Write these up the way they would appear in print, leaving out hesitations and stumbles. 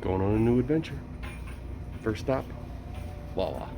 Going on a new adventure. First stop, Wawa.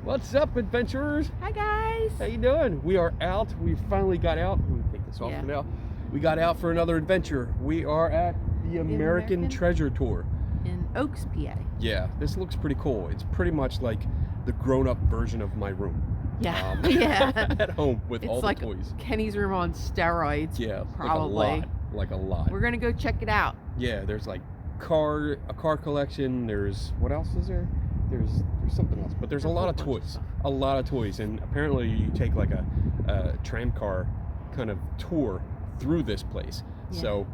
What's up, adventurers? Hi guys. How you doing? We are out. We finally got out. Let me take this off for now. We got out for another adventure. We are at the American Treasure Tour in Oaks, PA. Yeah, this looks pretty cool. It's pretty much like the grown-up version of my room. Yeah, yeah. At home with all the toys. It's like Kenny's room on steroids. Yeah, probably. Like a lot. We're gonna go check it out. Yeah, there's like a car collection. There's, what else is there? There's something else, but there's a lot of toys. A lot of toys, and apparently you take like a tram car kind of tour through this place. Yeah. So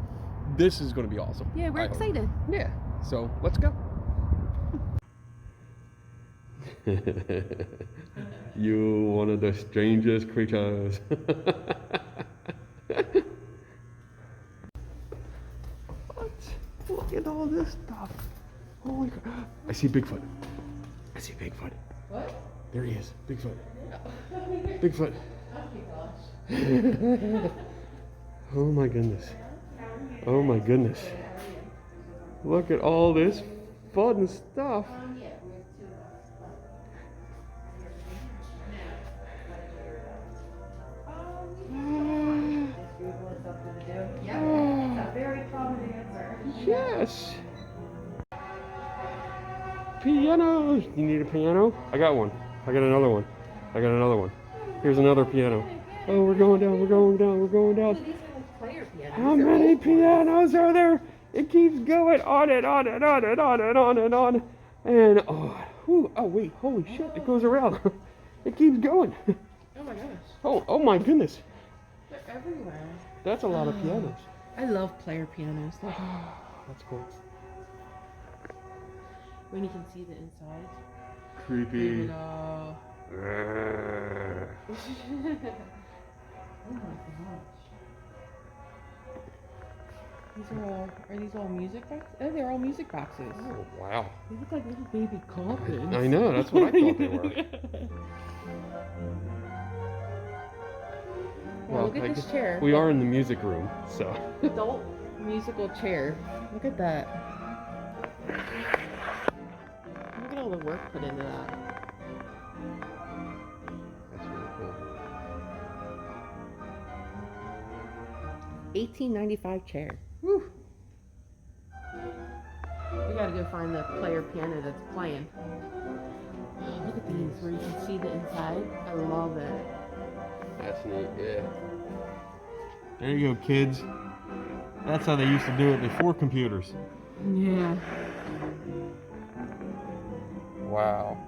this is going to be awesome. Yeah, we're excited. Yeah, so let's go. You one of the strangest creatures. What? Look at all this stuff. Holy God. I see Bigfoot. I see Bigfoot. What? There he is. Bigfoot. Bigfoot. Oh my goodness. Oh my goodness. Look at all this fun stuff. Yes. Pianos. You need a piano? I got one. I got another one. I got another one. Here's another piano. Oh, we're going down. We're going down. We're going down. How many pianos are there? It keeps going on and on and on and on and on and on. And oh wait, holy shit! It goes around. It keeps going. Oh my gosh. Oh my goodness. They're everywhere. That's a lot of pianos. I love player pianos. That's cool. When you can see the inside. Creepy. Oh my gosh. Are these all music boxes? Oh, they're all music boxes. Oh, wow. They look like little baby coffins. I know, that's what I thought they were. Well, look at this chair. We are in the music room, so. Adult musical chair. Look at that. Look at all the work put into that. That's really cool. $18.95 chair. Whew. We gotta go find the player piano that's playing. Oh, look at these where you can see the inside. I love it. That's neat, yeah. There you go, kids. That's how they used to do it before computers. Yeah. Wow.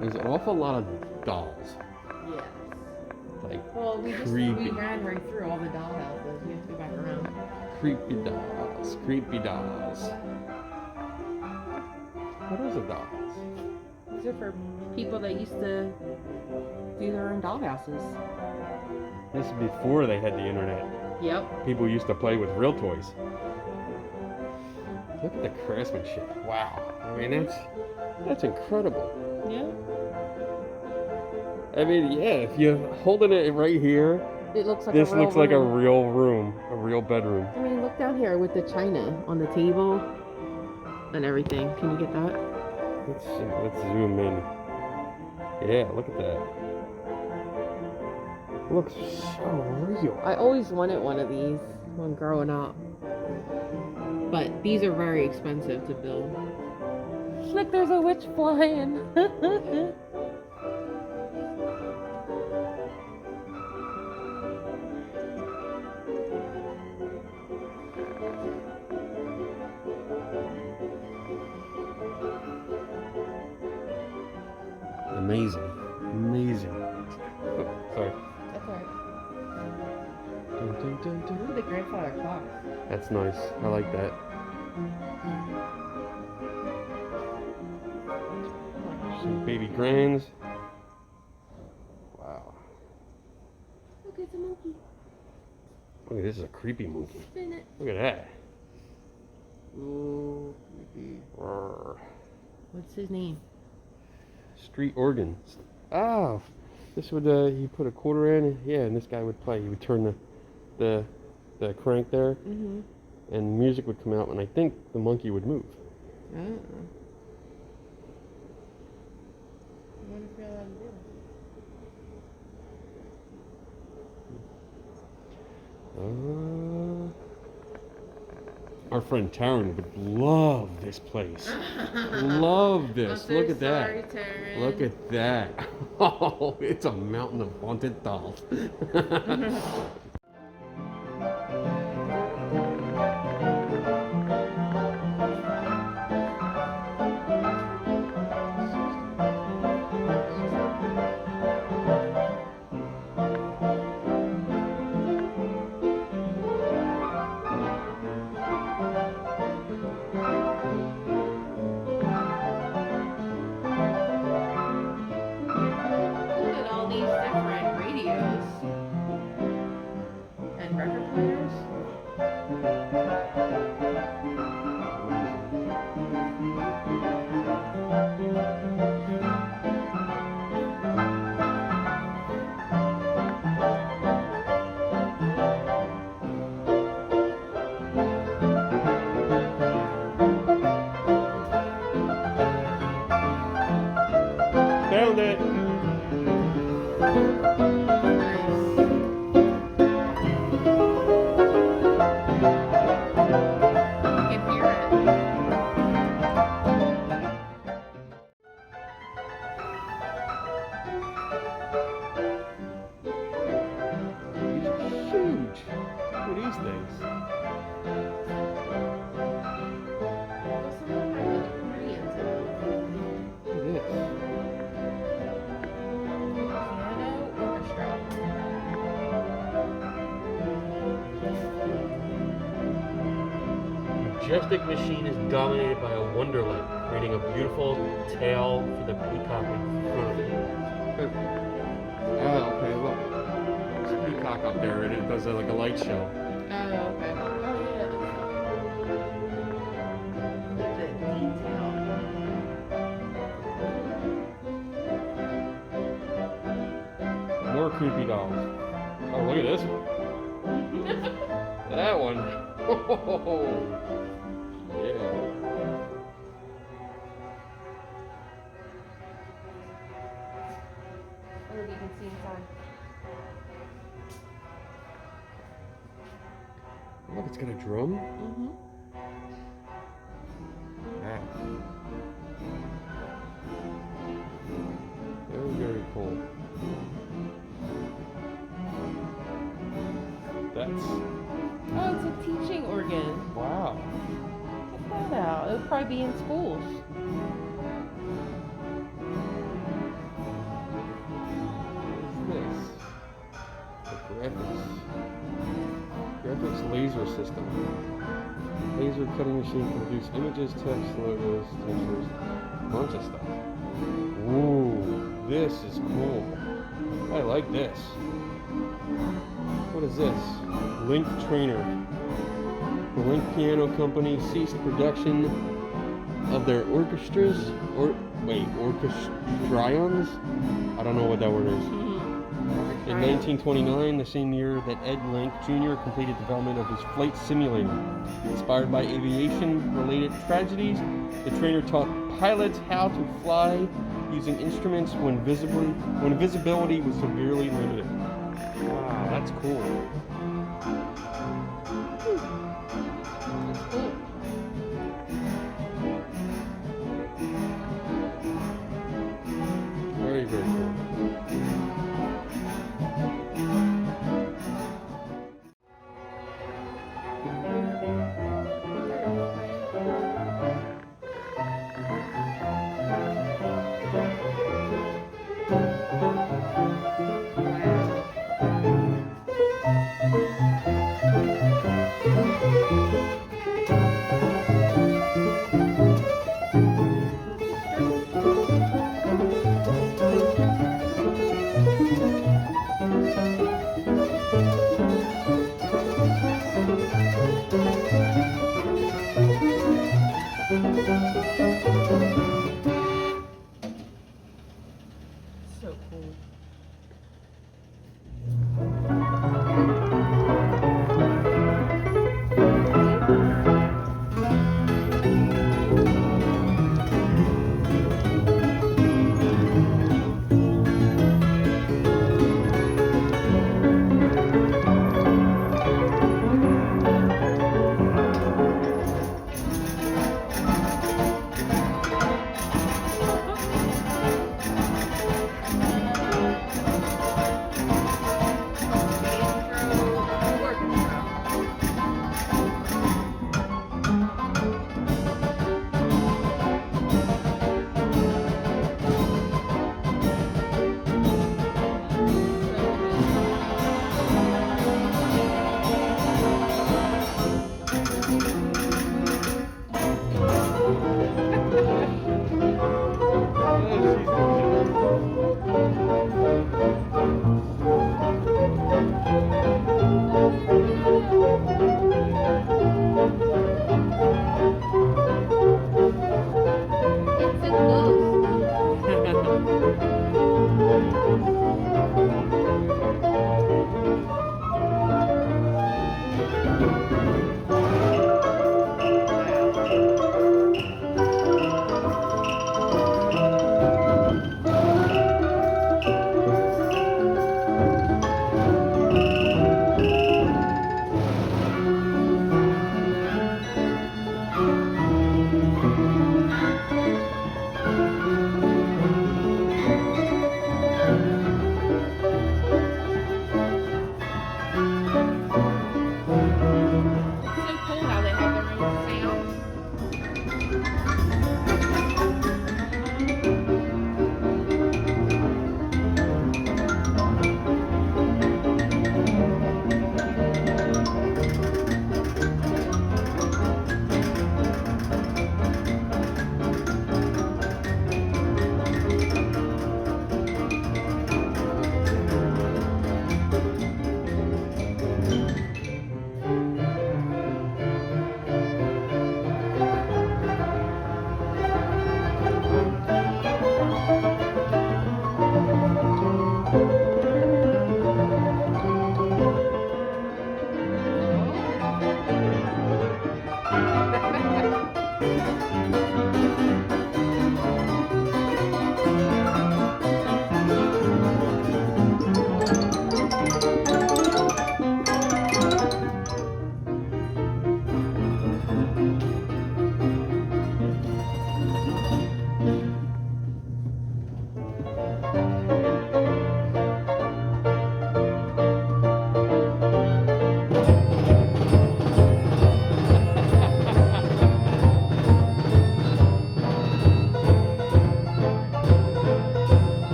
There's an awful lot of dolls. Yes. Like, well, we creepy. ran right through all the doll houses. We have to go back around. Creepy dolls. Creepy dolls. What is a doll? These are for people that used to do their own doll houses. This is before they had the internet. Yep. People used to play with real toys. Look at the craftsmanship. Wow. I mean, that's incredible. Yeah. I mean, yeah, if you're holding it right here, it looks like this a real looks like a real room, a real bedroom. I mean, look down here with the china on the table and everything. Can you get that? Let's see. Let's zoom in. Yeah, look at that. Looks so real. I always wanted one of these when growing up. But these are very expensive to build. Look, there's a witch flying. amazing. Amazing. Oh, sorry. That's alright. Dun, dun, dun, dun. Look at the grandfather clock. That's nice. I like that. Some baby grands. Wow. Look, it's a monkey. Look at this. Is a creepy monkey. Spin it. Look at that. Ooh, creepy. Roar. What's his name? Street organ. Oh, this would you put a quarter in, yeah, and this guy would play. He would turn the crank there, Mm-hmm. and music would come out, and I think the monkey would move. Oh. I wonder if you're allowed to do Our friend Taryn would love this place. Love this. I'm so Look at sorry, that. Taryn. Look at that. Oh, it's a mountain of haunted dolls. Look at all these different radios and record players. Found it. You can hear it. These are huge. Look at these things. Well, some of them have really Koreans in them. Look at this. Piano orchestra. Majestic machine is dominated by a wonderlight, creating a beautiful tail for the peacock in front of it. Oh, okay, look. There's a peacock up there, and it does like a light show. Oh, okay. Oh, yeah. Look at the detail. More creepy dolls. Oh, look at this one. That one. Oh, yeah. Oh, you can see inside. Look, it's got a drum. Mm-hmm. Wow. Very, very cool. That's Oh, it's a teaching organ. wow. Check that out. It would probably be in schools. What is this? The graphics laser system. Laser cutting machine can produce images, text, logos, textures, a bunch of stuff. Ooh, this is cool. I like this. What is this? Link Trainer. The Link Piano Company ceased production of their orchestrions? I don't know what that word is. In 1929, the same year that Ed Link Jr. completed development of his flight simulator. Inspired by aviation-related tragedies, the trainer taught pilots how to fly using instruments when visibility was severely limited. Wow, that's cool. That's cool. Very, very cool. so cool.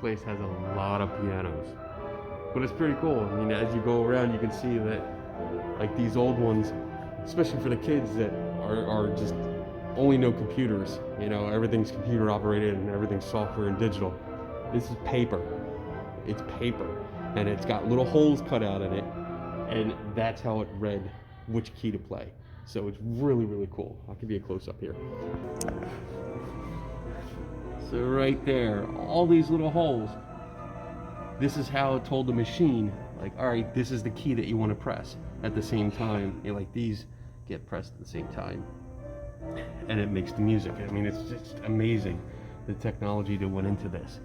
Place has a lot of pianos, but it's pretty cool. I mean, as you go around, you can see that, like these old ones, especially for the kids that are just only know computers. You know, everything's computer operated and everything's software and digital. This is paper. It's paper, and it's got little holes cut out in it, and that's how it read which key to play. So it's really, really cool. I'll give you a close up here. So right there, all these little holes, this is how it told the machine, like, all right, this is the key that you want to press at the same time. You know, like these get pressed at the same time, and it makes the music. I mean, it's just amazing, the technology that went into this.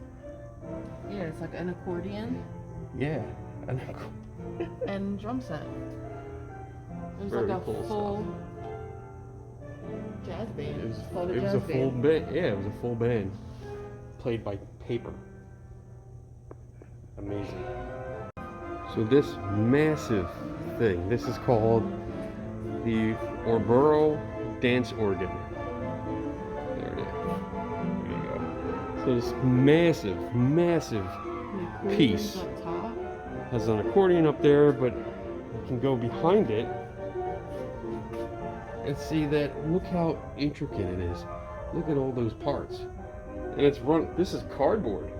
Yeah, it's like an accordion. Yeah. And drum set. It was Very like a cool full jazz band. It was Called a full band. Yeah, it was a full band. played by paper. Amazing. So this massive thing, this is called the Orboro Dance Organ. There it is. There you go. So this massive piece Up top. has an accordion up there, but you can go behind it and see that. Look how intricate it is. Look at all those parts. And it's this is cardboard.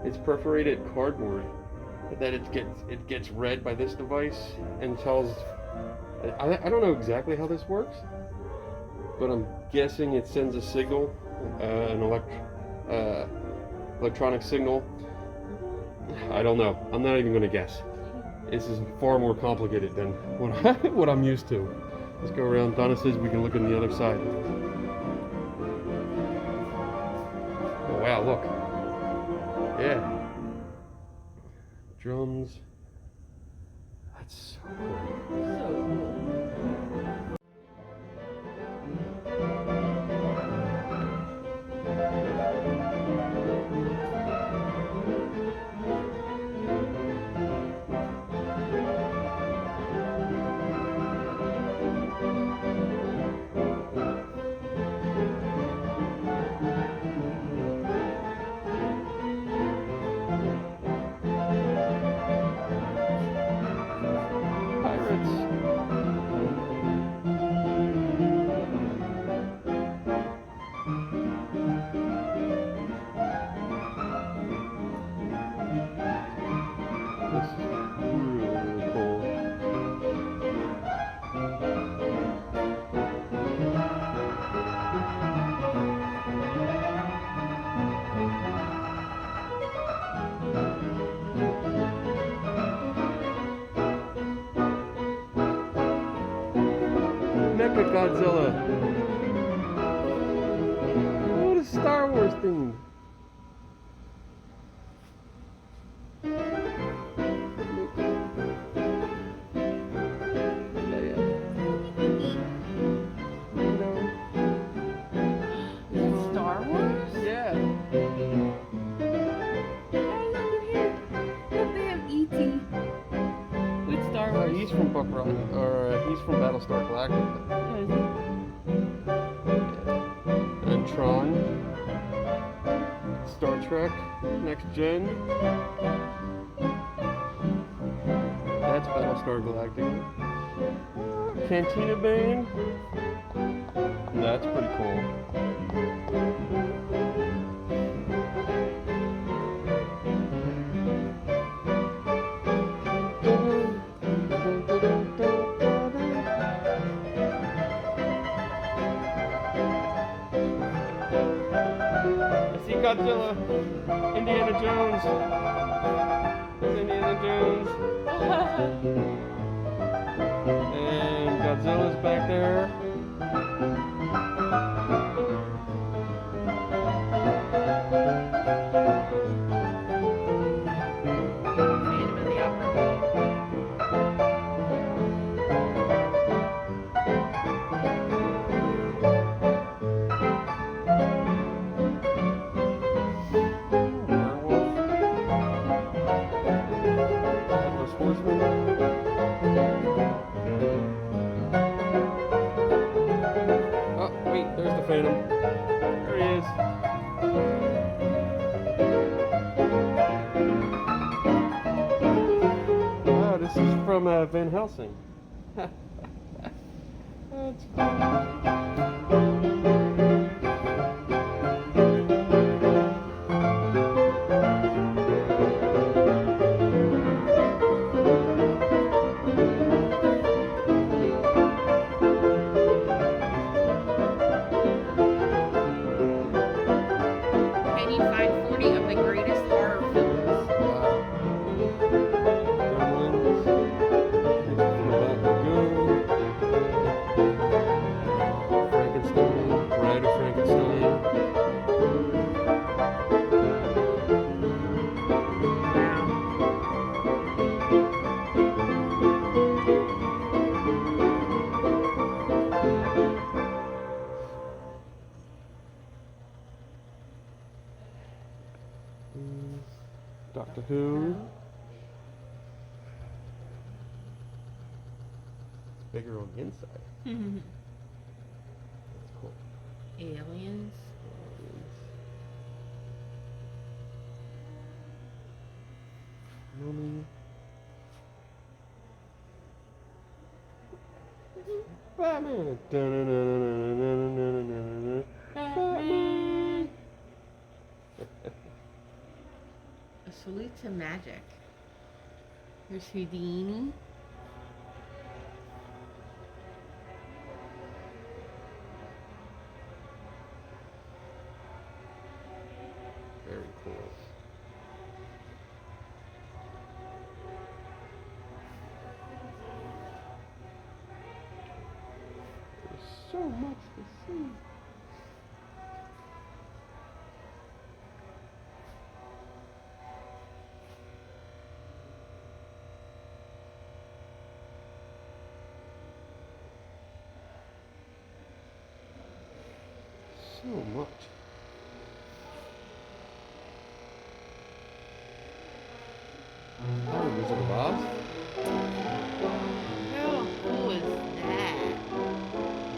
It's perforated cardboard that it gets read by this device and tells. I don't know exactly how this works, but I'm guessing it sends a signal, an electronic signal. I don't know. I'm not even going to guess. This is far more complicated than what I'm used to. Let's go around. Donna says we can look on the other side. Oh wow, look. Yeah. Drums. That's so cool. So cool. Godzilla. What a Star Wars theme. Star Wars? Yeah. Oh, look here. Look, they have E.T. with Star Wars. He's from Buck Rogers, or he's from Battlestar Galactica. Oh, is it? And Tron, Star Trek, Next Gen. That's Battlestar Galactica. Cantina Band. That's pretty cool. Godzilla, Indiana Jones. There's Indiana Jones. And Godzilla's back there. Phantom. There he is. Oh, this is from Van Helsing. That's cool. Doctor Who. It's bigger on the inside. That's cool. Aliens. Mummy. Batman. Batman. A salute to magic. Here's Houdini. Very cool. There's so much to see. So much. Oh, Wizard of Oz? How cool is that?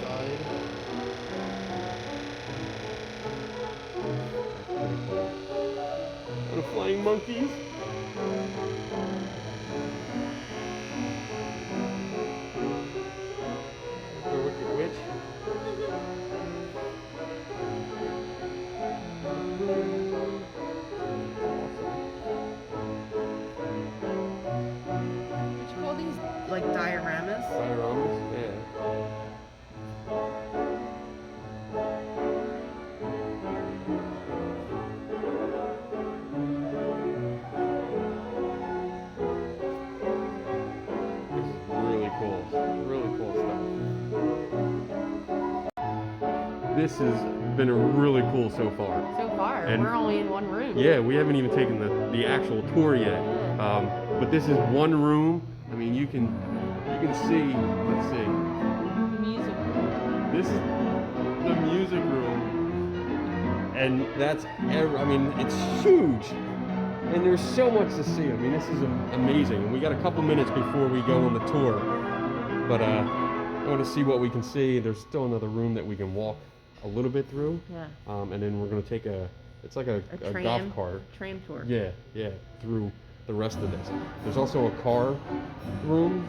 Side. The flying monkeys. The Wicked Witch. What you call these? Like dioramas? Dioramas, yeah. This is really cool. Really cool stuff. This has been really cool so far. So far, And- we're only in one room. Yeah, we haven't even taken the actual tour yet. But this is one room. I mean, you can see. Let's see. The music room. This is the music room, and that's I mean, it's huge, and there's so much to see. I mean, this is amazing. And we got a couple minutes before we go on the tour, but I want to see what we can see. There's still another room that we can walk a little bit through. Yeah. And then we're gonna take it's like a golf cart. Tram tour. Yeah, through the rest of this. There's also a car room,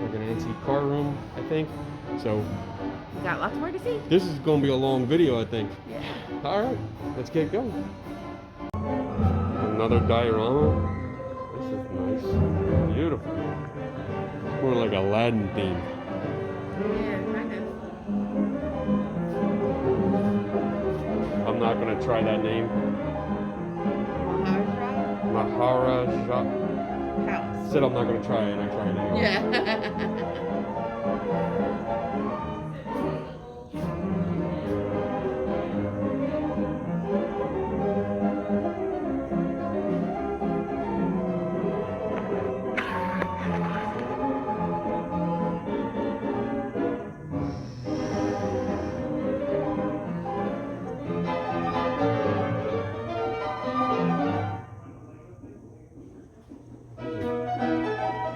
like an antique car room, I think. So We got lots more to see. this is going to be a long video, I think. Yeah. All right, let's get going. Another diorama. This is nice, beautiful. It's more like Aladdin theme. Yeah, kind of. I'm not going to try that name. Maharaja. House. Said I'm not going to try it, and I tried it anyway. Yeah.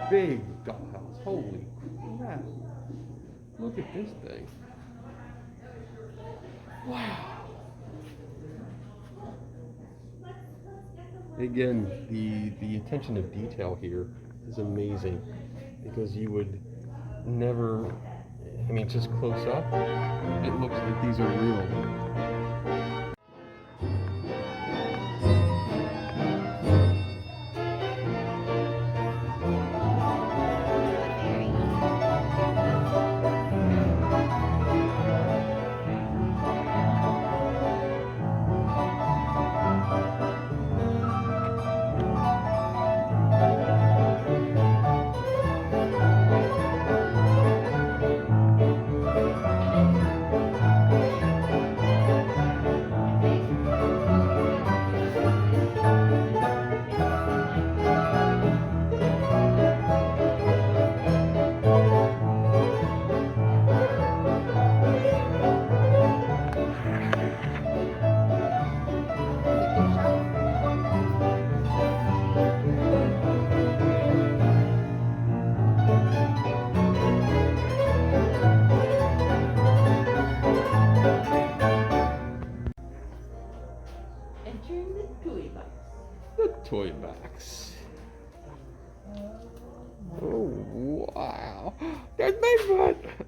Big dollhouse. Holy crap. Look at this thing. Wow. Again, the attention to detail here is amazing, because you would never, I mean, just close up, it looks like these are real.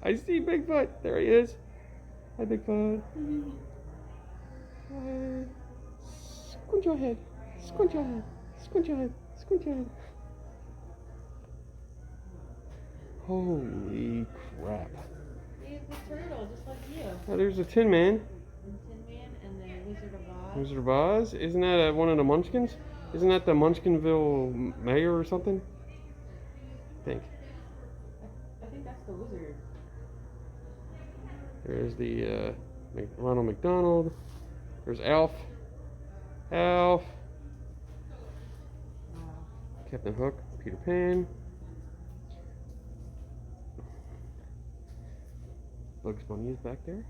I see Bigfoot. There he is. Hi, Bigfoot. Hi. Squint your head. Squint your head. Squint your head. Squint your head. Holy crap. He's the turtle, just like you. Oh, there's a Tin Man. Tin Man and the Wizard of Oz. Wizard of Oz? Isn't that one of the Munchkins? Isn't that the Munchkinville mayor or something? I think. I think that's the wizard. There's the Ronald McDonald. There's Alf. Alf. Wow. Captain Hook. Peter Pan. Bugs Bunny is back there.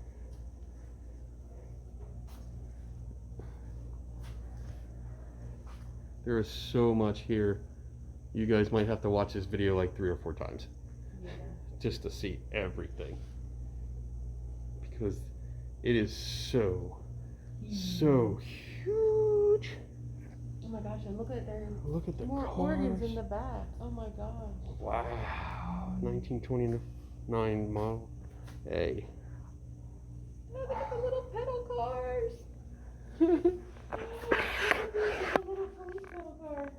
There is so much here. You guys might have to watch this video like 3 or 4 times. Yeah. Just to see everything. Because it is so huge. Oh my gosh, and look at Look at the more cars. organs in the back. Oh my gosh. Wow. 1929 model. Hey. Oh, look at the little pedal cars. Oh, a little police pedal car.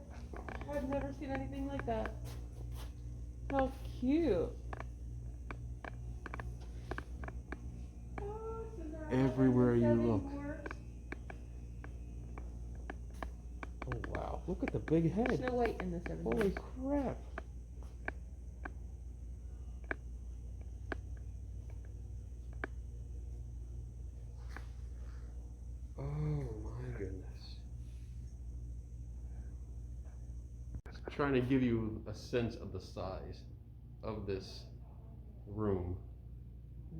I've never seen anything like that. How cute. Oh, Everywhere you look. Oh wow. Look at the big head. Snow White in the 70s. Holy crap. Oh my goodness. Trying to give you a sense of the size of this room.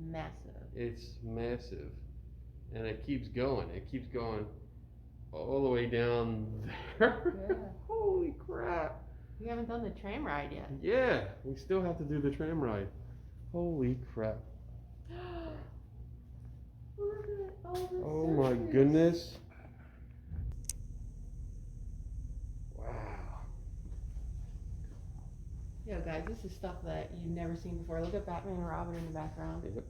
Massive. It's massive. And it keeps going. It keeps going all the way down there. Yeah. Holy crap. We haven't done the tram ride yet. Yeah, we still have to do the tram ride. Holy crap. Look at all the Oh my circus. goodness. Wow. Yo guys, this is stuff that you've never seen before. Look at Batman and Robin in the background. Yep.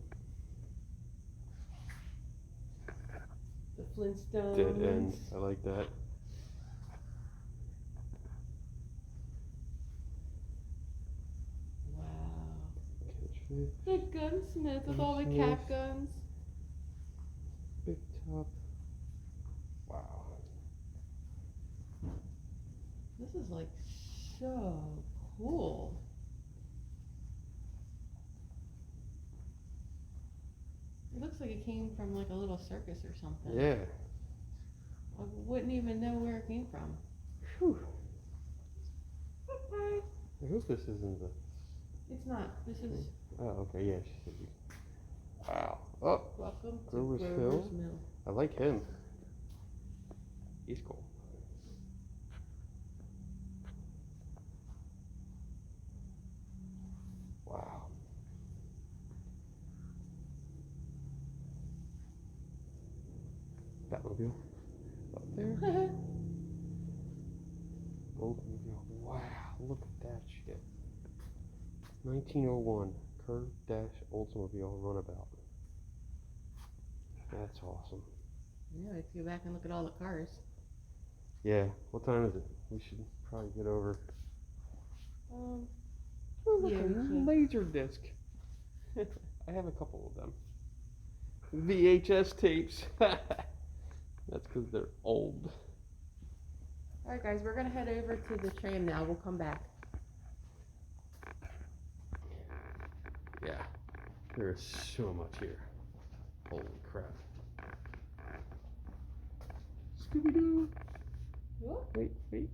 The Flintstones. Dead end. I like that. Wow. Catch fish. The gunsmith with all the Gunsmith. cap guns. Big top. Wow. This is like so cool. It looks like it came from like a little circus or something. Yeah. I wouldn't even know where it came from. Whew. Okay. I hope this isn't the. It's not. This is Oh, okay. Yeah, she should be. Wow. Oh, welcome to Grover's Grover's Hill? Mill. I like him. He's cool. Wow. Batmobile. Up there. Oldsmobile. Wow. Look at that shit. 1901. Curved dash Oldsmobile runabout. That's awesome. Yeah, let's go back and look at all the cars. Yeah. What time is it? We should probably get over. Um, Oh, look, Yeah, a we can. laser disc. I have a couple of them. VHS tapes. That's because they're old. Alright guys, we're gonna head over to the tram now. We'll come back. Yeah. There is so much here. Holy crap. Scooby-Doo. What? Wait.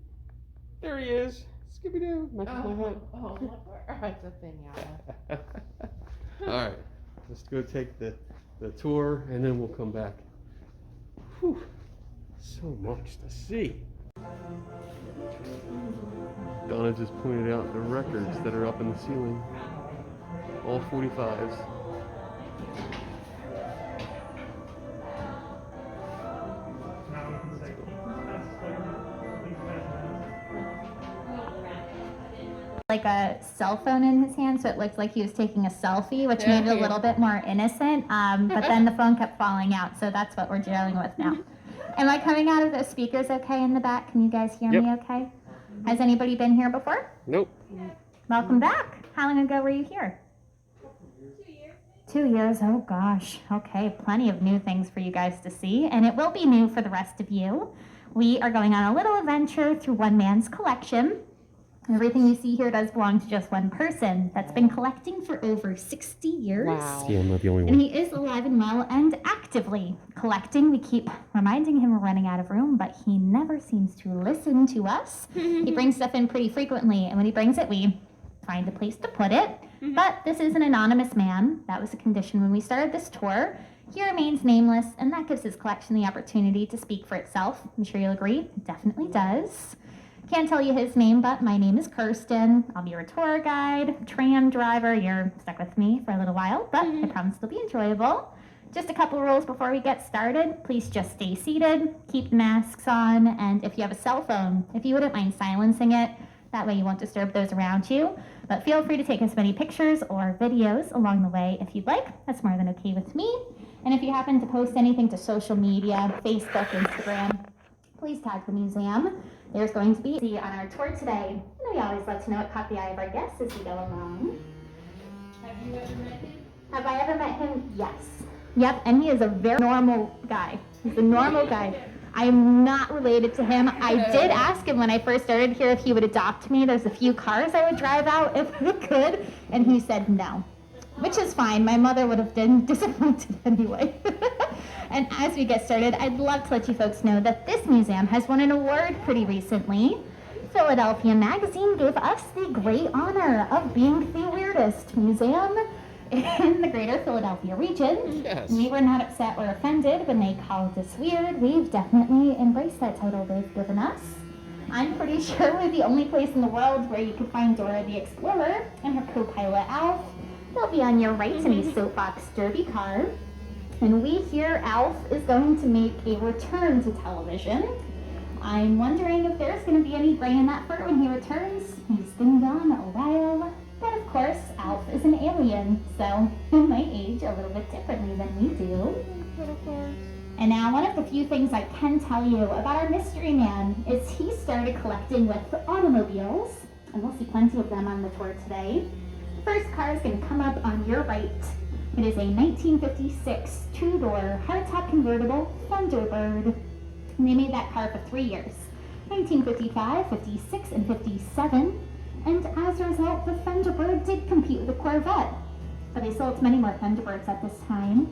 There he is. Scooby-Doo. Matches my hat. Oh, it's a pinata. Alright. Let's go take the tour and then we'll come back. Whew. So much to see. Donna just pointed out the records that are up in the ceiling. All 45s. like a cell phone in his hand, so it looked like he was taking a selfie, which made it a little bit more innocent. But then the phone kept falling out, so that's what we're dealing with now. Am I coming out of those speakers okay in the back? Can you guys hear me okay? Has anybody been here before? Nope. Welcome back. How long ago were you here? 2 years. 2 years, oh gosh. Okay, plenty of new things for you guys to see, and it will be new for the rest of you. We are going on a little adventure through one man's collection. Everything you see here does belong to just one person that's been collecting for over 60 years. Wow. Yeah, I'm not the only one. And he is alive and well and actively collecting. We keep reminding him we're running out of room, but he never seems to listen to us. He brings stuff in pretty frequently, and when he brings it, we find a place to put it. But this is an anonymous man. That was a condition when we started this tour. He remains nameless, and that gives his collection the opportunity to speak for itself. I'm sure you'll agree. It definitely does. Can't tell you his name, but my name is Kirsten. I'll be your tour guide, tram driver. You're stuck with me for a little while, but I promise it'll be enjoyable. Just a couple rules before we get started. Please just stay seated, keep masks on, and if you have a cell phone, if you wouldn't mind silencing it, that way you won't disturb those around you. But feel free to take as many pictures or videos along the way if you'd like. That's more than okay with me. And if you happen to post anything to social media, Facebook, Instagram, please tag the museum. There's going to be on our tour today. And we always love to know what caught the eye of our guests as we go along. Have you ever met him? Have I ever met him? Yes. Yep, and he is a very normal guy. He's a normal guy. I am not related to him. I did ask him when I first started here if he would adopt me. There's a few cars I would drive out if I could, and he said no, which is fine. My mother would have been disappointed anyway. And as we get started, I'd love to let you folks know that this museum has won an award pretty recently. Philadelphia Magazine gave us the great honor of being the weirdest museum in the greater Philadelphia region. Yes. We were not upset or offended when they called us weird. We've definitely embraced that title they've given us. I'm pretty sure we're the only place in the world where you can find Dora the Explorer and her co-pilot Alf. They'll be on your right in a soapbox derby car. And we hear Alf is going to make a return to television. I'm wondering if there's going to be any gray in that fur when he returns. He's been gone a while. But of course, Alf is an alien, so he might age a little bit differently than we do. And now, one of the few things I can tell you about our mystery man is he started collecting with automobiles, and we'll see plenty of them on the tour today. The first car is going to come up on your right. It is a 1956 two-door hardtop convertible Thunderbird. And they made that car for 3 years, 1955, 56, and 57. And as a result, the Thunderbird did compete with the Corvette. But they sold many more Thunderbirds at this time.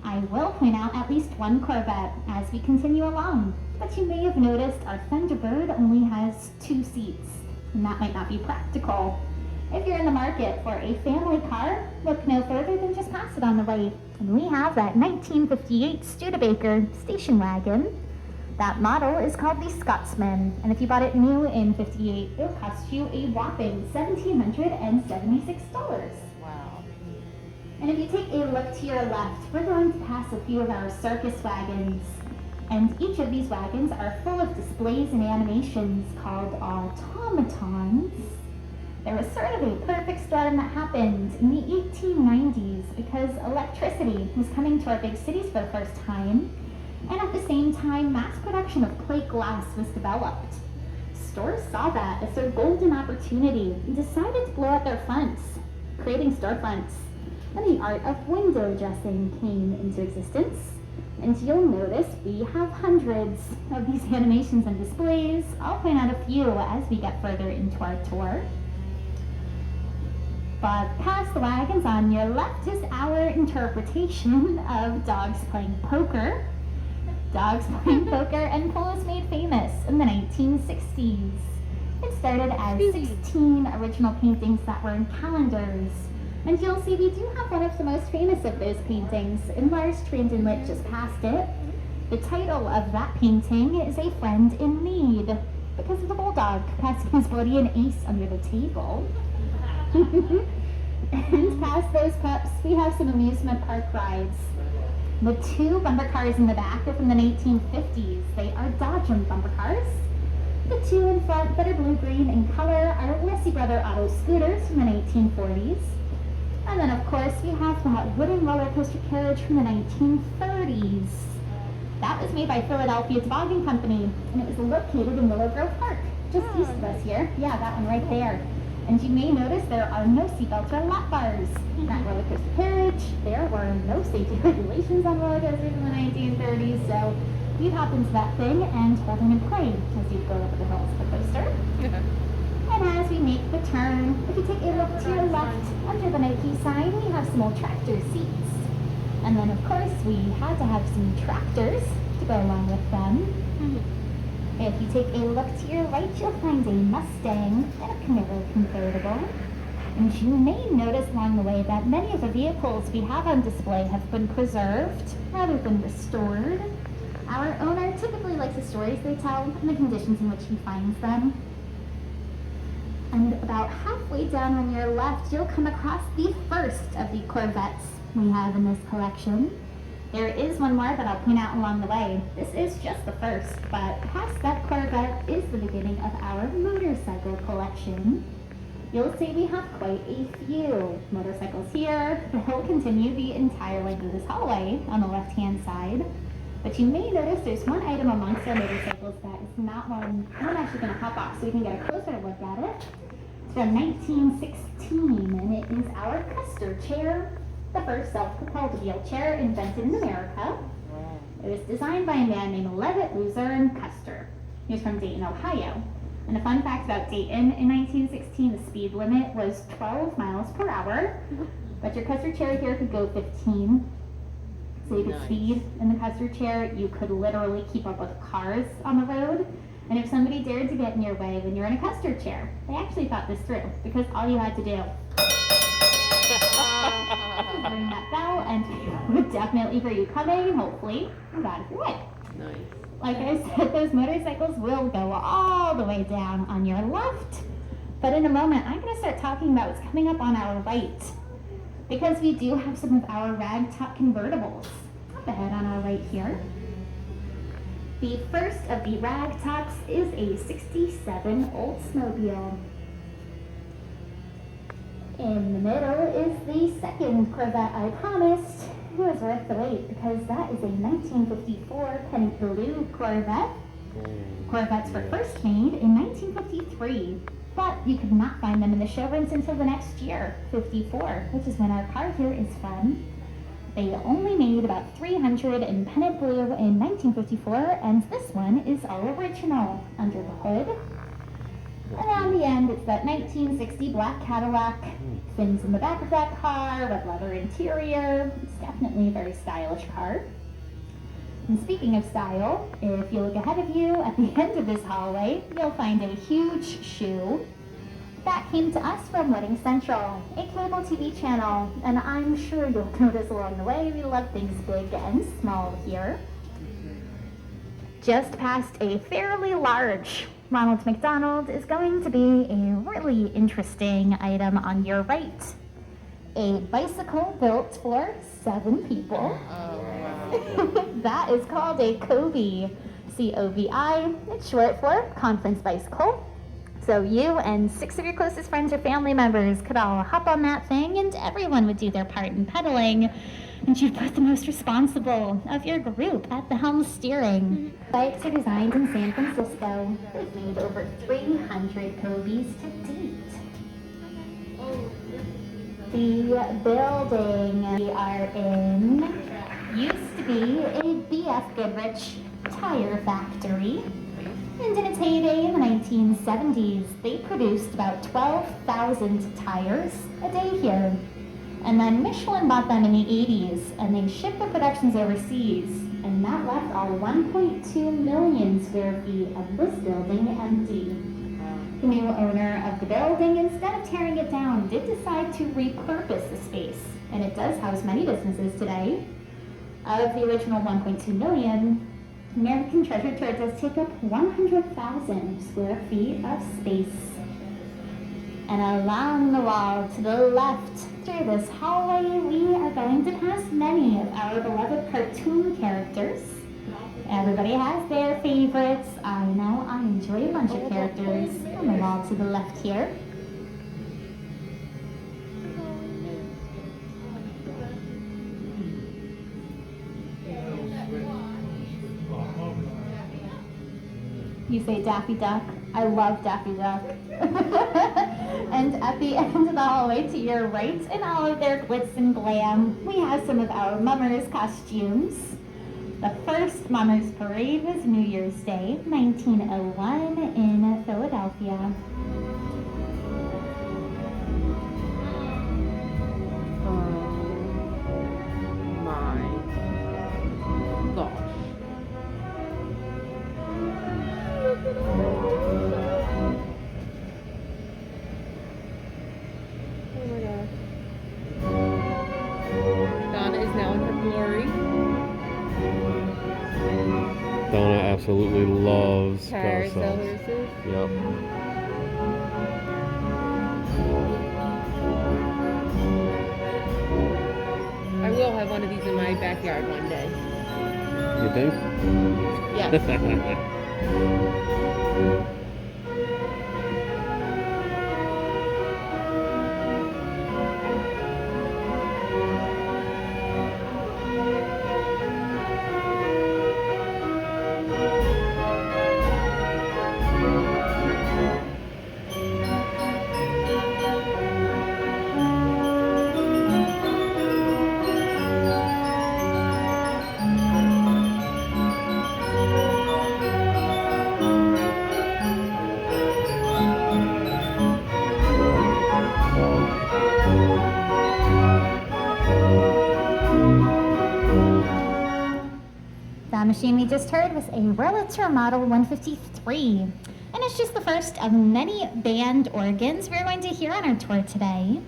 I will point out at least one Corvette as we continue along. But you may have noticed our Thunderbird only has 2 seats, and that might not be practical. If you're in the market for a family car, look no further than just past it on the right. And we have that 1958 Studebaker station wagon. That model is called the Scotsman, and if you bought it new in '58, it'll cost you a whopping $1,776. Wow. And if you take a look to your left, we're going to pass a few of our circus wagons. And each of these wagons are full of displays and animations called automatons. There was sort of a perfect storm that happened in the 1890s because electricity was coming to our big cities for the first time. And at the same time, mass production of plate glass was developed. Stores saw that as their golden opportunity and decided to blow out their fronts, creating storefronts. And the art of window dressing came into existence. And you'll notice we have hundreds of these animations and displays. I'll point out a few as we get further into our tour. But past the wagons on your left is our interpretation of dogs playing poker. Dogs playing poker and pool was made famous in the 1960s. It started as 16 original paintings that were in calendars. And you'll see we do have one of the most famous of those paintings in Lars Trandinlit just past it. The title of that painting is A Friend in Need, because of the bulldog passing his body an ace under the table. And past those pups, we have some amusement park rides. The 2 bumper cars in the back are from the 1950s. They are Dodge bumper cars. The two in front that are blue-green in color are Lessie Brother Auto scooters from the 1940s. And then, of course, we have that wooden roller coaster carriage from the 1930s. That was made by Philadelphia Toboggan Company, and it was located in Willow Grove Park, just east of us here. Yeah, that one right there. And you may notice there are no seatbelts or lap bars in that roller coaster carriage. There were no safety regulations on roller coasters in the 1930s, so you'd hop into that thing and hold in and play as you go over the hills of the coaster. And as we make the turn, if you take a look to your left, under the Nike sign, we have some old tractor seats. And then, of course, we had to have some tractors to go along with them. If you take a look to your right, you'll find a Mustang and a Camaro convertible. And you may notice along the way that many of the vehicles we have on display have been preserved rather than restored. Our owner typically likes the stories they tell and the conditions in which he finds them. And about halfway down on your left, you'll come across the first of the Corvettes we have in this collection. There is one more that I'll point out along the way. This is just the first, but past that Corvette is the beginning of our motorcycle collection. You'll see we have quite a few motorcycles here. They'll continue the entire length of this hallway on the left-hand side. But you may notice there's one item amongst our motorcycles that is not one I'm actually going to hop off so we can get a closer look at it. It's from 1916, and it is our Custer chair, the first self-propelled wheelchair invented in America. It was designed by a man named Levitt Luzerne Custer. He was from Dayton, Ohio. And a fun fact about Dayton, in 1916, the speed limit was 12 miles per hour, but your Custer chair here could go 15. So you could speed in the Custer chair. You could literally keep up with cars on the road. And if somebody dared to get in your way when you're in a Custer chair, they actually thought this through, because all you had to do was ring that bell, and people would definitely hear you coming, and hopefully you got out of your way. Nice. Like I said, those motorcycles will go all the way down on your left. But in a moment, I'm going to start talking about what's coming up on our right, because we do have some of our ragtop convertibles up ahead on our right here. The first of the ragtops is a 67 Oldsmobile. In the middle is the second Corvette I promised. It was worth the wait because that is a 1954 penny blue Corvette. Corvettes were first made in 1953, but you could not find them in the showrooms until the next year, 54, which is when our car here is from. They only made about 300 in pennant blue in 1954, and this one is all original under the hood. And on the end, it's that 1960 black Cadillac. Fins in the back of that car, red leather interior. It's definitely a very stylish car. And speaking of style, if you look ahead of you at the end of this hallway, you'll find a huge shoe. That came to us from Wedding Central, a cable TV channel, and I'm sure you'll notice along the way we love things big and small here. Just past a fairly large Ronald McDonald is going to be a really interesting item on your right. A bicycle built for 7 people. That is called a COBI. C-O-V-I. It's short for conference bicycle. So you and 6 of your closest friends or family members could all hop on that thing and everyone would do their part in pedaling. And you'd put the most responsible of your group at the helm steering. Bikes are designed in San Francisco. They've made over 300 COBIs to date. The building we are in used to be a B.F. Goodrich tire factory. And in its heyday in the 1970s, they produced about 12,000 tires a day here. And then Michelin bought them in the 80s, and they shipped their productions overseas. And that left all 1.2 million square feet of this building empty. The new owner of the building, instead of tearing it down, did decide to repurpose the space. And it does house many businesses today. Of the original 1.2 million, American Treasure Tour does take up 100,000 square feet of space. And along the wall to the left, through this hallway, we are going to pass many of our beloved cartoon characters. Everybody has their favorites. I know I enjoy a bunch of characters. On the wall to the left here. You say Daffy Duck. I love Daffy Duck. And at the end of the hallway to your right, in all of their glitz and glam, we have some of our mummers' costumes. The first Mummers Parade was New Year's Day, 1901 in Philadelphia. My gosh. Oh my gosh. Donna is now in her glory. Donna absolutely loves Carousel carousels. horses. Yep. I will have one of these in my backyard one day. You think? Yes. The machine we just heard was a Wurlitzer Model 153. And it's just the first of many band organs we're going to hear on our tour today.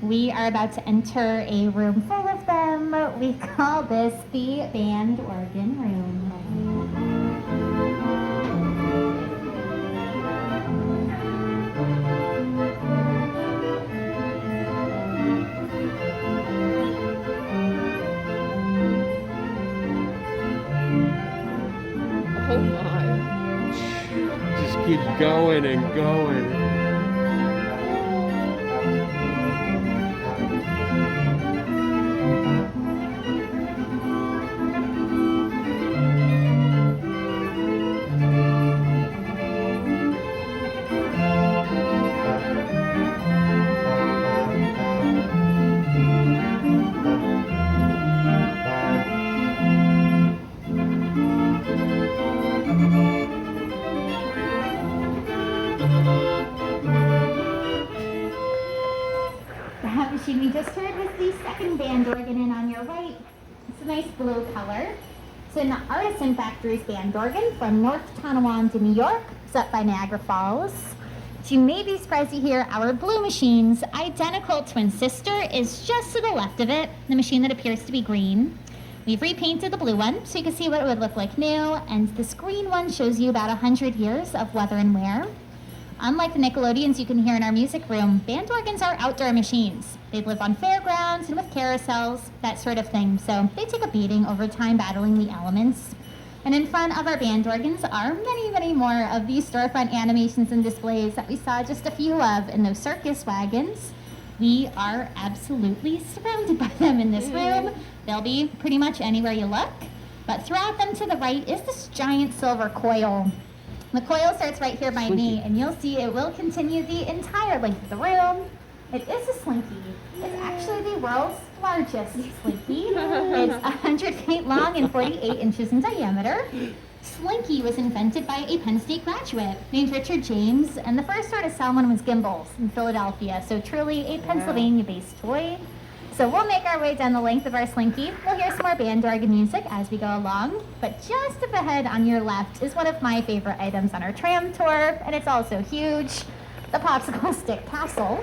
We are about to enter a room full of them. We call this the band organ room. Oh my. Just keeps going and going. That machine we just heard was the second band organ in on your right. It's a nice blue color. It's an Artisan Factories band organ from North Tonawanda, New York, set by Niagara Falls. You may be surprised to hear our blue machine's identical twin sister is just to the left of it, the machine that appears to be green. We've repainted the blue one so you can see what it would look like new, and this green one shows you about 100 years of weather and wear. Unlike the Nickelodeons you can hear in our music room, band organs are outdoor machines. They live on fairgrounds and with carousels, that sort of thing, so they take a beating over time battling the elements. And in front of our band organs are many, many more of these storefront animations and displays that we saw just a few of in those circus wagons. We are absolutely surrounded by them in this room. They'll be pretty much anywhere you look. But throughout them to the right is this giant silver coil. The coil starts right here by me, and you'll see it will continue the entire length of the room. It is a slinky. It's actually the world's largest slinky. It's 100 feet long and 48 inches in diameter. Slinky was invented by a Penn State graduate named Richard James, and the first store to sell one was Gimbel's in Philadelphia, so truly a Pennsylvania-based toy. So we'll make our way down the length of our slinky. We'll hear some more band organ music as we go along, but just up ahead on your left is one of my favorite items on our tram tour, and it's also huge, the popsicle stick castle.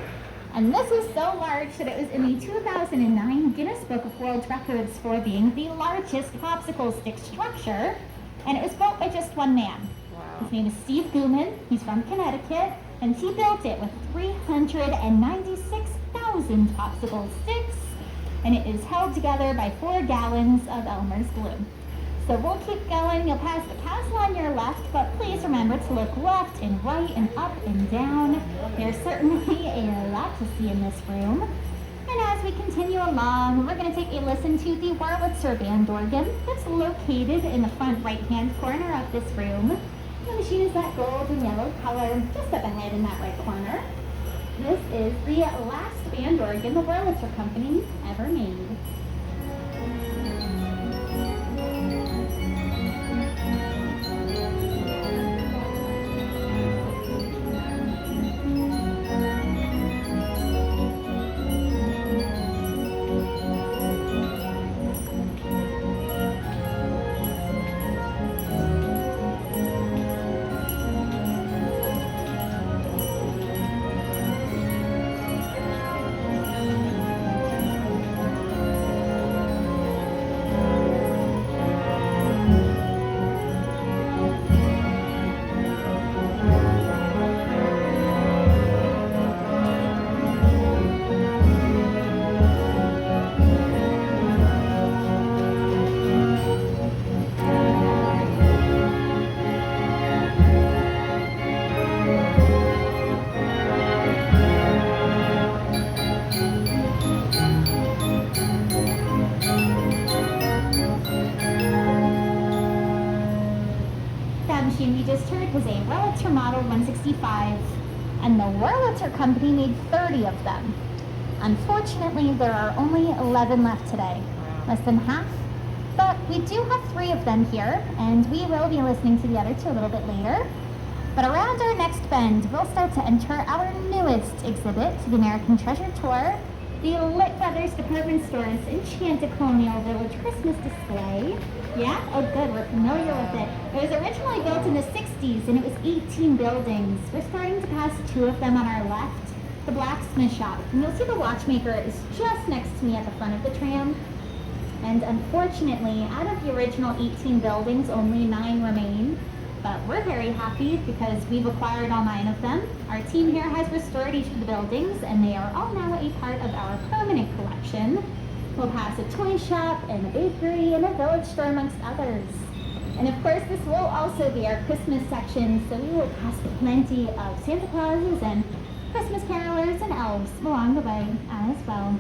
And this is so large that it was in the 2009 Guinness Book of World Records for being the largest popsicle stick structure, and it was built by just one man. Wow. His name is Steve Gooman. He's from Connecticut, and he built it with 396,000 popsicle sticks, and it is held together by 4 gallons of Elmer's glue. So we'll keep going. You'll pass the castle on your left, but please remember to look left and right and up and down. There's certainly a lot to see in this room. And as we continue along, we're going to take a listen to the Wurlitzer band organ that's located in the front right-hand corner of this room. The machine is that gold and yellow color just up ahead in that right corner. This is the last band organ the Wurlitzer Company ever made. We just heard was a Wurlitzer Model 165, and the Wurlitzer Company made 30 of them. Unfortunately, there are only 11 left today, less than half, but we do have 3 of them here, and we will be listening to the other 2 a little bit later. But around our next bend, we'll start to enter our newest exhibit to the American Treasure Tour, the Lit Brothers Department Store's Enchanted Colonial Village Christmas display. Yeah? Oh good, we're familiar with it. It was originally built in the 60s and it was 18 buildings. We're starting to pass 2 of them on our left. The blacksmith shop. And you'll see the watchmaker is just next to me at the front of the tram. And unfortunately, out of the original 18 buildings, only 9 remain. But we're very happy because we've acquired all 9 of them. Our team here has restored each of the buildings and they are all now a part of our permanent collection. We'll pass a toy shop and a bakery and a village store amongst others. And of course this will also be our Christmas section, so we will pass plenty of Santa Clauses and Christmas carolers and elves along the way as well.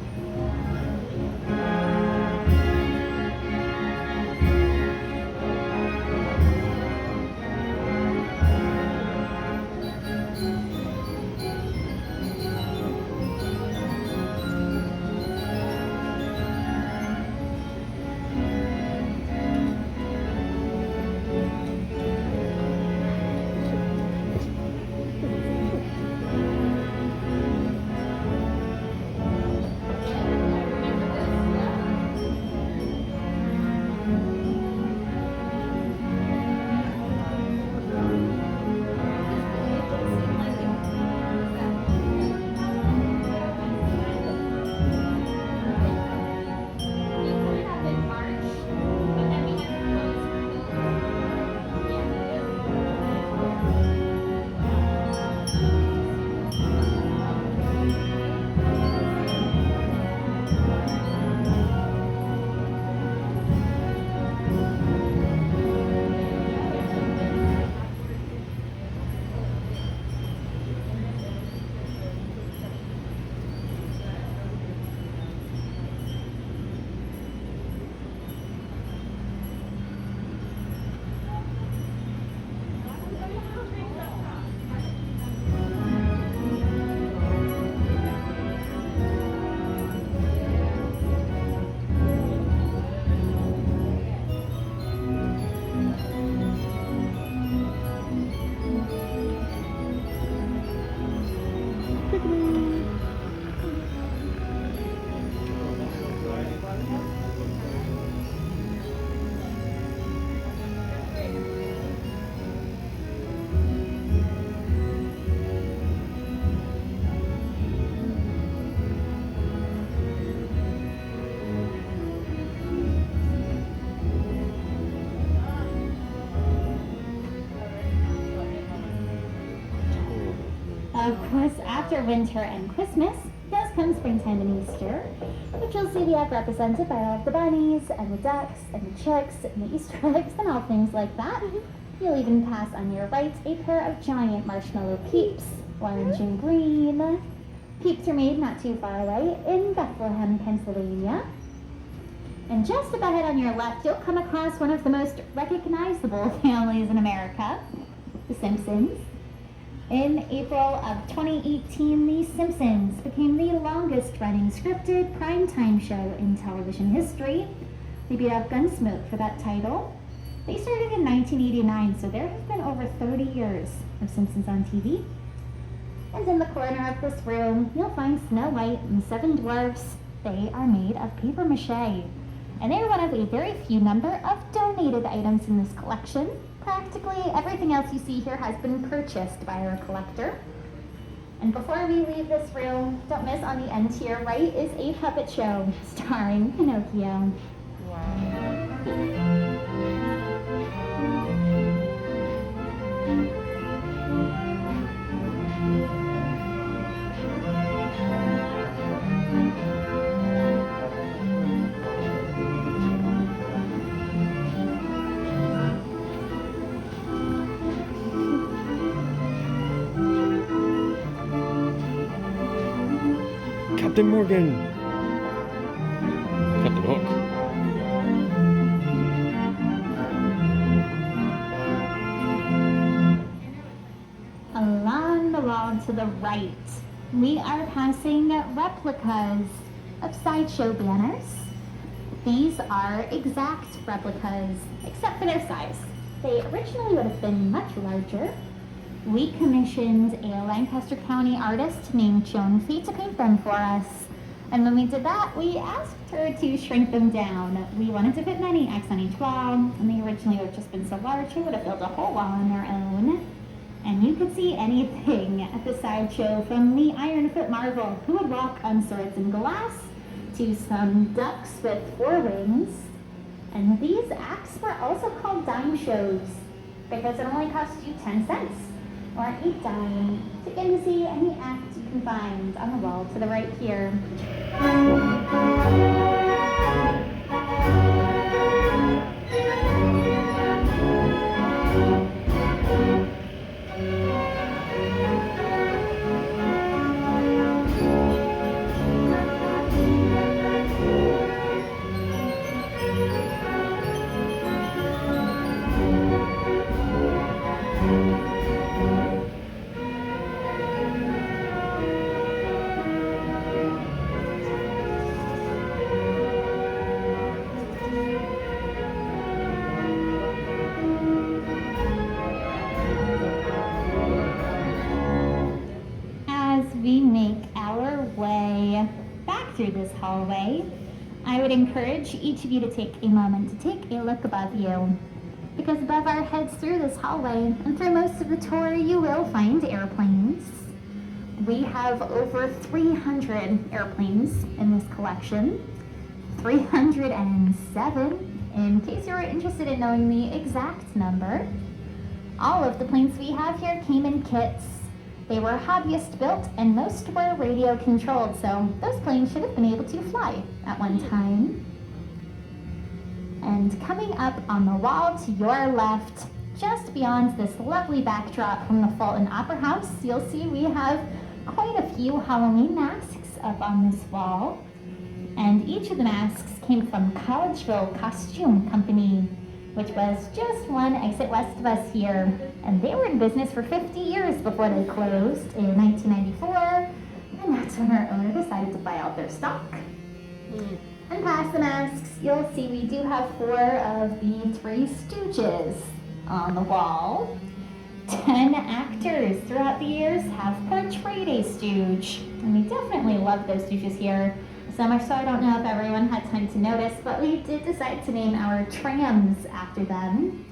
Of course, after winter and Christmas does come springtime and Easter. which you'll see we have represented by all of the bunnies and the ducks and the chicks and the Easter eggs and all things like that. You'll even pass on your right a pair of giant marshmallow peeps, orange and green. Peeps are made not too far away in Bethlehem, Pennsylvania. And just up ahead on your left, you'll come across one of the most recognizable families in America, The Simpsons. In April of 2018, The Simpsons became the longest-running scripted primetime show in television history. They beat out Gunsmoke for that title. They started in 1989, so there have been over 30 years of Simpsons on TV. And in the corner of this room, you'll find Snow White and Seven Dwarfs. They are made of paper mache. And they're one of a very few number of donated items in this collection. Practically everything else you see here has been purchased by our collector. And before we leave this room, don't miss on the end here, right, is a puppet show starring Pinocchio. Wow. Captain Morgan. Captain Hook. Along the wall to the right, we are passing replicas of sideshow banners. These are exact replicas, except for their size. They originally would have been much larger. We commissioned a Lancaster County artist named Joan Fee to paint them for us. And when we did that, we asked her to shrink them down. We wanted to fit many X on each wall, and they originally would have just been so large, they would have filled a whole wall on their own. And you could see anything at the sideshow, from the Ironfoot Marvel, who would walk on swords and glass, to some ducks with 4 wings. And these acts were also called dime shows, because it only cost you 10 cents. Or a dime to get to see any act you can find on the wall to the right here. We make our way back through this hallway, I would encourage each of you to take a moment to take a look above you. Because above our heads through this hallway and through most of the tour, you will find airplanes. We have over 300 airplanes in this collection. 307, in case you were interested in knowing the exact number. All of the planes we have here came in kits. They were hobbyist built, and most were radio controlled, so those planes should have been able to fly at one time. And coming up on the wall to your left, just beyond this lovely backdrop from the Fulton Opera House, you'll see we have quite a few Halloween masks up on this wall. And each of the masks came from Collegeville Costume Company, which was just one exit west of us here. And they were in business for 50 years before they closed in 1994. And that's when our owner decided to buy out their stock. And past the masks, you'll see we do have 4 of the 3 Stooges on the wall. 10 actors throughout the years have portrayed a Stooge. And we definitely love those Stooges here. So much so I don't know if everyone had time to notice, but we did decide to name our trams after them.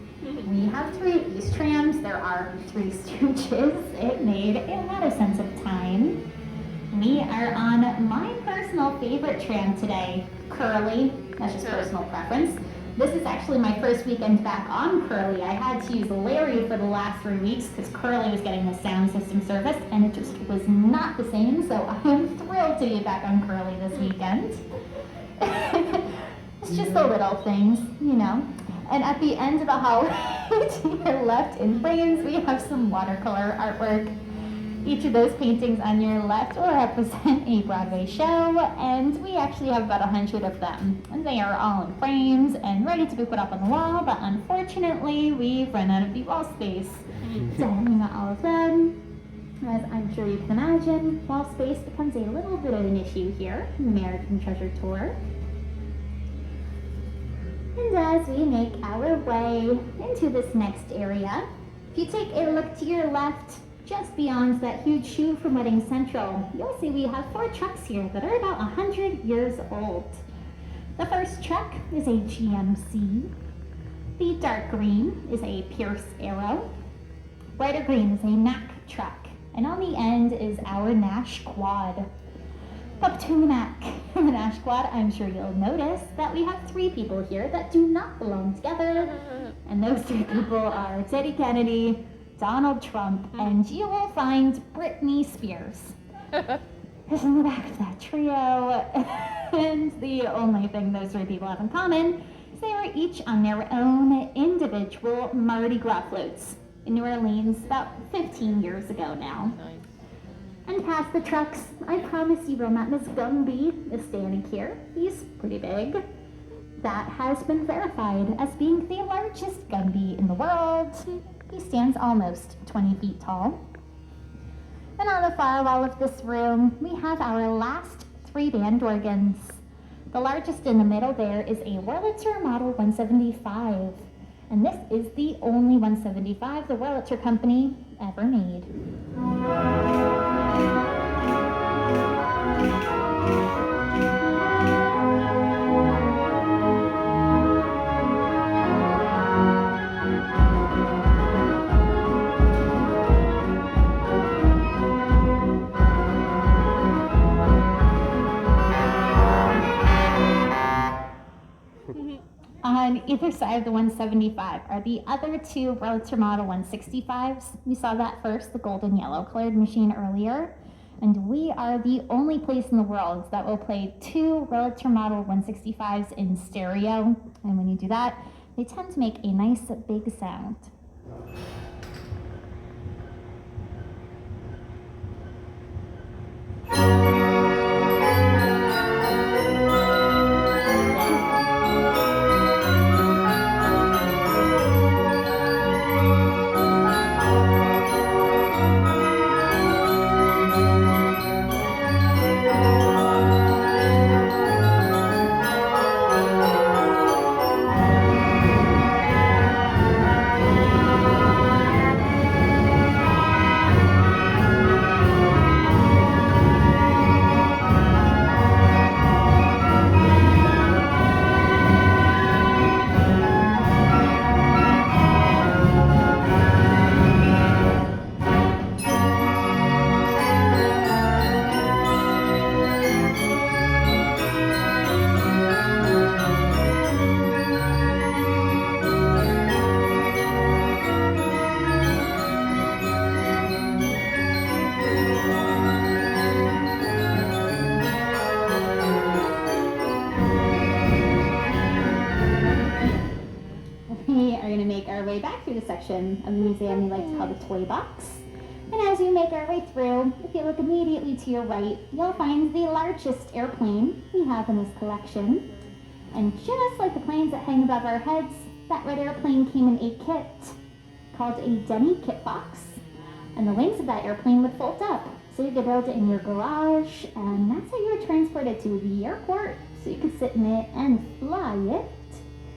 We have 3 of these trams. There are 3 Stooges. It made a lot of sense at the time. We are on my personal favorite tram today, Curly. That's just personal preference. This is actually my first weekend back on Curly. I had to use Larry for the last 3 weeks because Curly was getting the sound system service and it just was not the same. So I'm thrilled to be back on Curly this weekend. It's just the little things, you know. And at the end of the hallway to your left in frames, we have some watercolor artwork. Each of those paintings on your left will represent a Broadway show, and we actually have about 100 of them. And they are all in frames and ready to be put up on the wall, but unfortunately, we've run out of the wall space to hang out all of them. As I'm sure you can imagine, wall space becomes a little bit of an issue here in the American Treasure Tour. And as we make our way into this next area, if you take a look to your left, just beyond that huge shoe from Wedding Central, you'll see we have 4 trucks here that are about 100 years old. The first truck is a GMC. The dark green is a Pierce Arrow. Brighter green is a Mack truck. And on the end is our Nash Quad. Up to the Mack and the Nash Quad, I'm sure you'll notice that we have 3 people here that do not belong together. And those 3 people are Teddy Kennedy, Donald Trump, and you will find Britney Spears is in the back of that trio. And the only thing those 3 people have in common is they were each on their own individual Mardi Gras floats in New Orleans about 15 years ago now. Nice. And past the trucks, I promise you will not miss Gumby is standing here. He's pretty big. That has been verified as being the largest Gumby in the world. He stands almost 20 feet tall. And on the far wall of this room, we have our last 3 band organs. The largest in the middle there is a Wurlitzer Model 175. And this is the only 175 the Wurlitzer Company ever made. On either side of the 175 are the other 2 Wurlitzer Model 165s. We saw that first, the golden yellow colored machine earlier. And we are the only place in the world that will play 2 Wurlitzer Model 165s in stereo. And when you do that, they tend to make a nice big sound. Section of the museum we like to call the toy box. And as you make our way through, if you look immediately to your right, you'll find the largest airplane we have in this collection. And just like the planes that hang above our heads, that red airplane came in a kit called a Denny kit box. And the wings of that airplane would fold up, so you could build it in your garage, and that's how you were transported to the airport, so you could sit in it and fly it.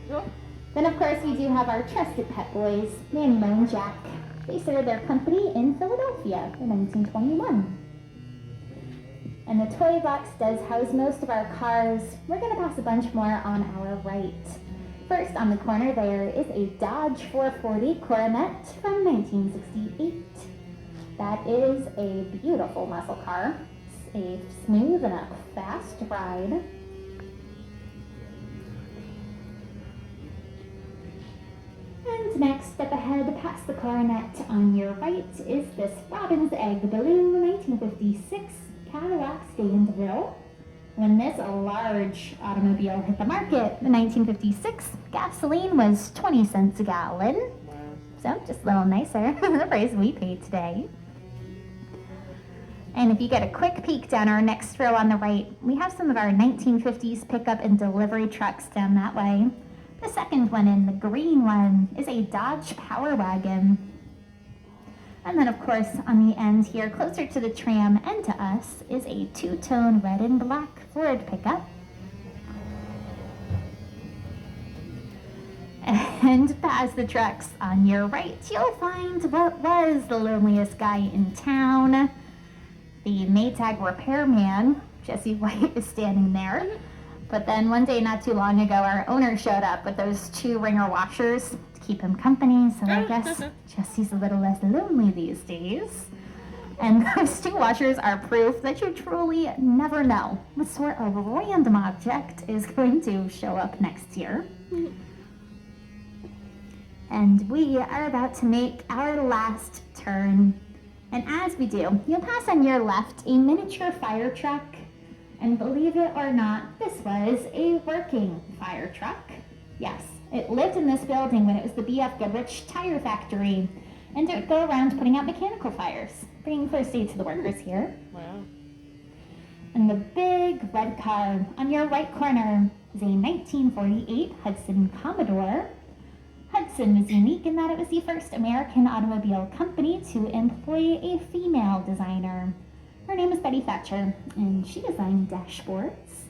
Yep. Then, of course, we do have our trusted pet boys, Manny, Mo, and Jack. They started their company in Philadelphia in 1921. And the toy box does house most of our cars. We're going to pass a bunch more on our right. First, on the corner there is a Dodge 440 Coronet from 1968. That is a beautiful muscle car. It's a smooth and a fast ride. next, step ahead past the clarinet on your right is this Robin's Egg Balloon 1956 Cadillac Stand-Grill. When this large automobile hit the market in 1956, gasoline was 20 cents a gallon. So just a little nicer than the price we pay today. And if you get a quick peek down our next row on the right, we have some of our 1950s pickup and delivery trucks down that way. The second one in, the green one, is a Dodge Power Wagon. And then, of course, on the end here, closer to the tram and to us, is a two-tone red and black Ford pickup. And past the trucks on your right, you'll find what was the loneliest guy in town. The Maytag repairman, Jesse White, is standing there. But then one day not too long ago, our owner showed up with those 2 wringer washers to keep him company. So I guess Jesse's a little less lonely these days. And those 2 washers are proof that you truly never know what sort of random object is going to show up next year. And we are about to make our last turn. And as we do, you'll pass on your left a miniature fire truck. And believe it or not, this was a working fire truck. Yes, it lived in this building when it was the B.F. Goodrich tire factory. And it would go around putting out mechanical fires, bringing first aid to the workers here. Wow. And the big red car on your right corner is a 1948 Hudson Commodore. Hudson was unique in that it was the first American automobile company to employ a female designer. Her name is Betty Thatcher, and she designed dashboards.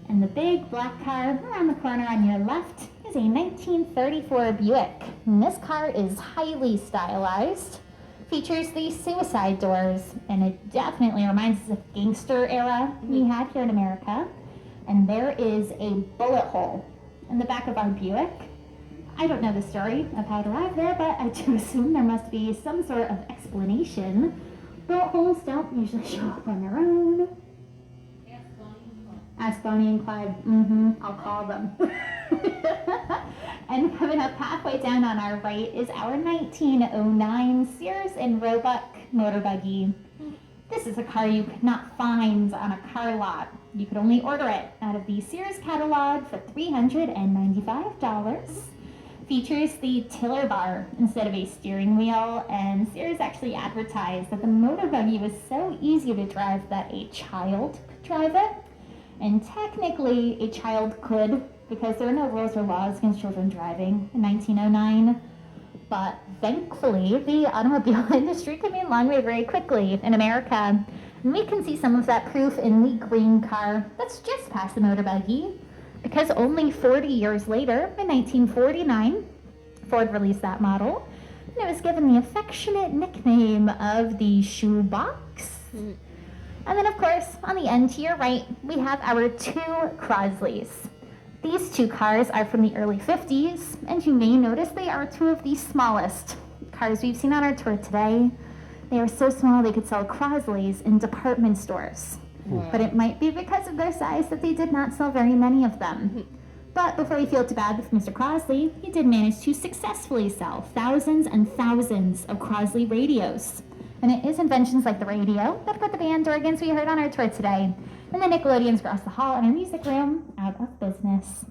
And the big black car around the corner on your left is a 1934 Buick. And this car is highly stylized, features the suicide doors, and it definitely reminds us of the gangster era we had here in America. And there is a bullet hole in the back of our Buick. I don't know the story of how it arrived there, but I do assume there must be some sort of explanation. Bullet holes don't usually show up on their own. Ask Bonnie and Clyde. I'll call them. And coming up halfway down on our right is our 1909 Sears and Roebuck motor buggy. This is a car you could not find on a car lot. You could only order it out of the Sears catalog for $395. Features the tiller bar instead of a steering wheel, and Sears actually advertised that the motor buggy was so easy to drive that a child could drive it. And technically, a child could, because there were no rules or laws against children driving in 1909. But thankfully, the automobile industry came along very quickly in America. And we can see some of that proof in the green car that's just past the motor buggy. Because only 40 years later, in 1949, Ford released that model. And it was given the affectionate nickname of the shoebox. And then, of course, on the end to your right, we have our 2 Crosleys. These 2 cars are from the early 50s, and you may notice they are 2 of the smallest cars we've seen on our tour today. They are so small they could sell Crosleys in department stores. Wow. But it might be because of their size that they did not sell very many of them. But before you feel too bad with Mr. Crosley, he did manage to successfully sell thousands and thousands of Crosley radios. And it is inventions like the radio that put the band organs we heard on our tour today and the Nickelodeons across the hall in our music room out of business.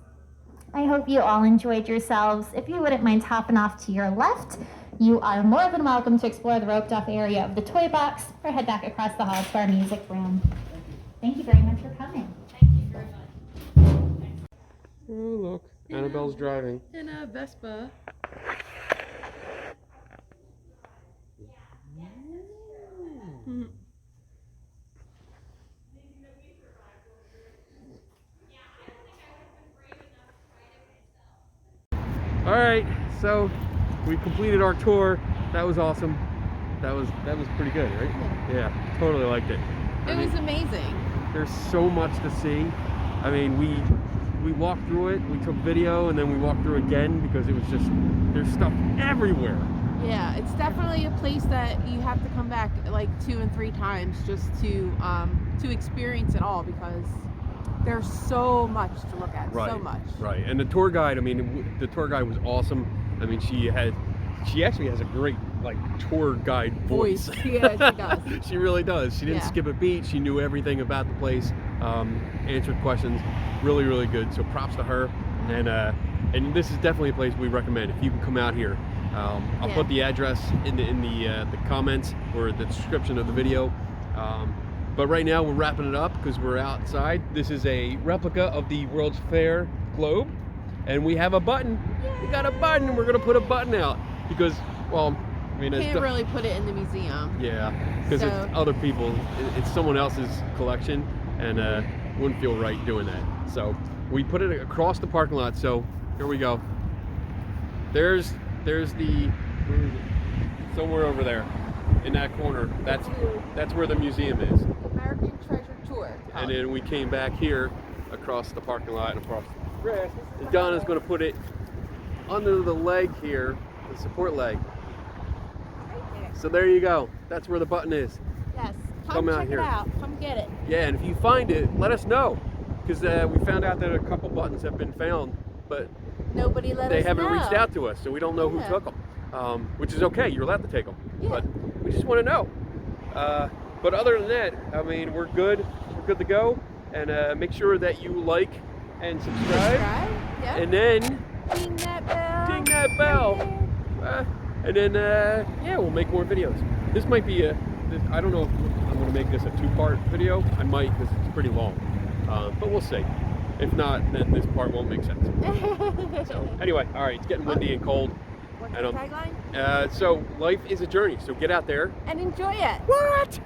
I hope you all enjoyed yourselves. If you wouldn't mind hopping off to your left, you are more than welcome to explore the roped-off area of the toy box or head back across the hall to our music room. Thank you very much for coming. Thank you very much. Oh, look. Annabelle's driving. In a Vespa. Alright, so we completed our tour. That was awesome. That was pretty good, right? Yeah, totally liked it. It was amazing. There's so much to see. I mean, we walked through it, we took video, and then we walked through again because it was just, there's stuff everywhere. Yeah, it's definitely a place that you have to come back like 2 and 3 times just to experience it all, because There's so much to look at. Right. So much. Right. And the tour guide, I mean, the tour guide was awesome. I mean, she actually has a great like tour guide voice. Yeah, she does. She really does. She didn't skip a beat. She knew everything about the place. Answered questions. Really, really good. So props to her. And this is definitely a place we recommend if you can come out here. I'll put the address in the comments or the description of the video. But right now we're wrapping it up because we're outside. This is a replica of the World's Fair globe, and we have a button. We got a button. We're gonna put a button out because, well, I mean, Can't really put it in the museum. Yeah, because So- it's other people. It's someone else's collection, and wouldn't feel right doing that. So we put it across the parking lot. So here we go. There's the where is it? Somewhere over there in that corner. That's where the museum is. American Treasure Tour. And then we came back here across the parking lot and across the grass. And Donna's going to put it under the leg here, the support leg. Right there. So there you go. That's where the button is. Yes. Come out check here. it out. Come get it. Yeah, and if you find it, let us know. Because we found out that a couple buttons have been found, but Nobody let us know. they haven't reached out to us, so we don't know who took them. Which is okay. You're allowed to take them. Yeah. But we just want to know. But other than that, I mean, we're good. We're good to go. And make sure that you like and subscribe. Yep. And then Ding that bell. ding that bell. And then, yeah, we'll make more videos. This might be I don't know if I'm going to make this a 2-part video. I might because it's pretty long. But we'll see. If not, then this part won't make sense. So anyway, all right, it's getting windy and cold. What's the tagline? So life is a journey. So get out there. And enjoy it. What?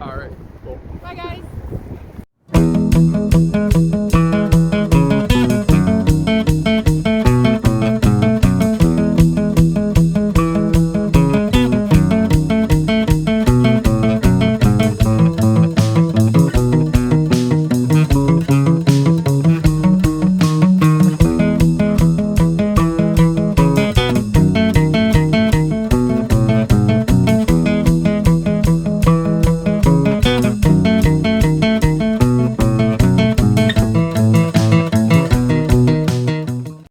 All right. Cool. Bye, guys.